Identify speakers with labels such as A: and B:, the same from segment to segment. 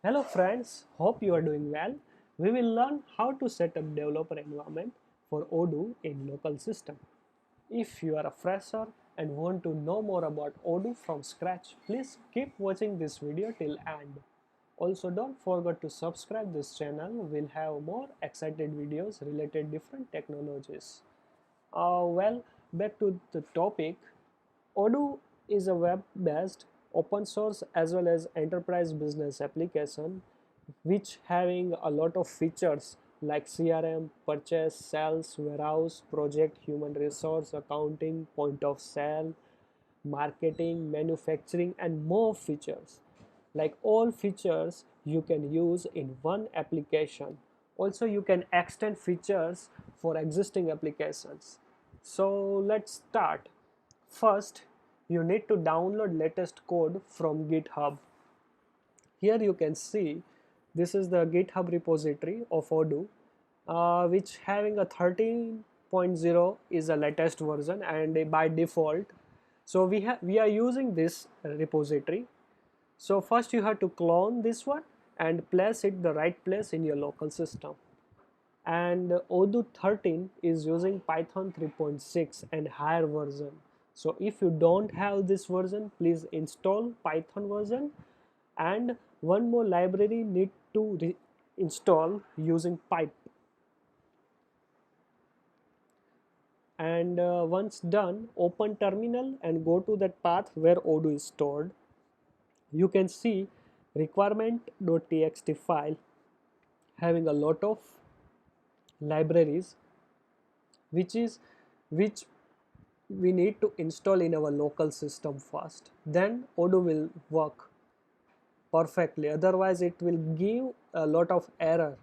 A: Hello friends, hope you are doing well. We will learn how to set up developer environment for Odoo in local system. If you are a fresher and want to know more about Odoo from scratch, please keep watching this video till end. Also don't forget to subscribe this channel. We'll have more excited videos related different technologies. Back to the topic. Odoo is a web-based, open source as well as enterprise business application which having a lot of features like CRM, purchase, sales, warehouse, project, human resource, accounting, point of sale, marketing, manufacturing and more features. Like all features you can use in one application. Also you can extend features for existing applications. So let's start. First, you need to download latest code from GitHub. Here you can see this is the GitHub repository of Odoo, which having a 13.0 is the latest version and by default. So we are using this repository. So first you have to clone this one and place it the right place in your local system. And Odoo 13 is using Python 3.6 and higher version. So if you don't have this version, please install Python version, and one more library need to install using pipe. And once done, open terminal and go to that path where Odoo is stored. You can see requirement.txt file having a lot of libraries which we need to install in our local system first. Then Odoo will work perfectly, otherwise it will give a lot of error.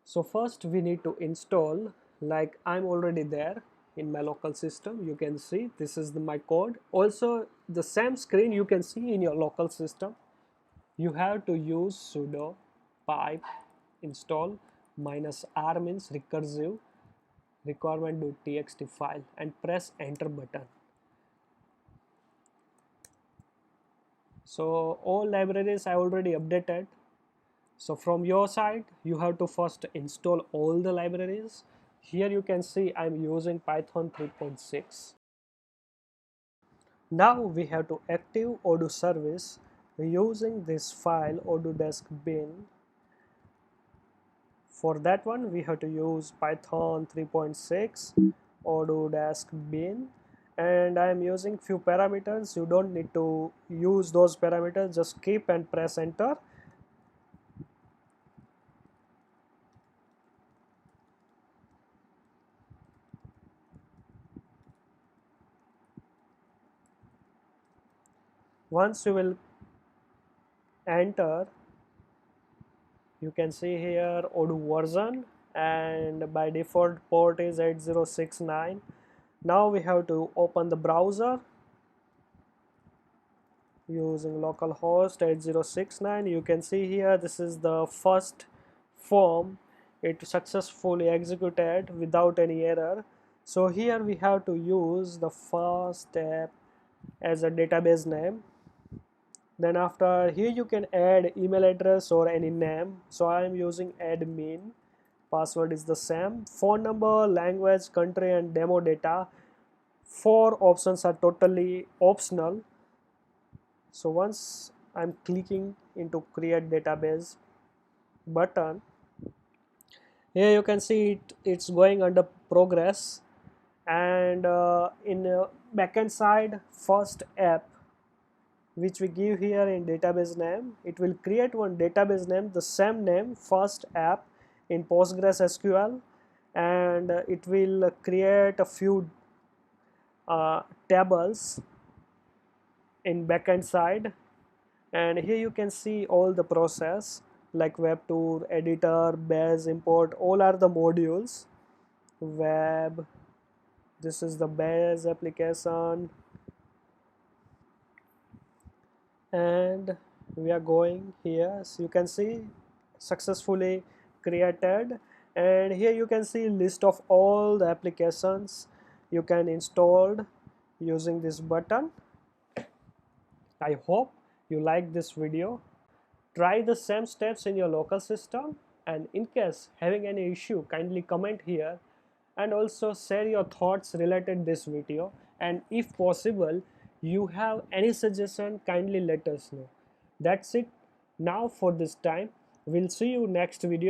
A: So first we need to install, like I'm already there in my local system. You can see this is my code. Also the same screen you can see in your local system. You have to use sudo pipe install -r means recursive requirement.txt file and press enter button. So all libraries I already updated. So from your side you have to first install all the libraries. Here you can see I'm using Python 3.6. Now we have to active Odoo service using this file odoo-bin. For that one we have to use Python 3.6 odoo-bin, and I am using few parameters. You don't need to use those parameters, just keep and press enter. Once you will enter, you can see here Odoo version, and by default port is 8069. Now we have to open the browser using localhost 8069. You can see here this is the first form. It successfully executed without any error. So here we have to use the first step as a database name. Then after here you can add email address or any name. So I am using admin. Password is the same. Phone number, language, country and demo data. 4 options are totally optional. So once I'm clicking into create database button, here you can see it's going under progress, and in backend side first app which we give here in database name, it will create one database name the same name first app in Postgres SQL, and it will create a few tables in backend side. And here you can see all the process like web tour, editor, base, import, all are the modules. Web, this is the base application, and we are going here. So you can see successfully created, and here you can see list of all the applications you can install using this button. I hope you like this video. Try the same steps in your local system, and in case having any issue, kindly comment here and also share your thoughts related this video, and if possible you have any suggestion, kindly let us know. That's it now for this time. We'll see you next video.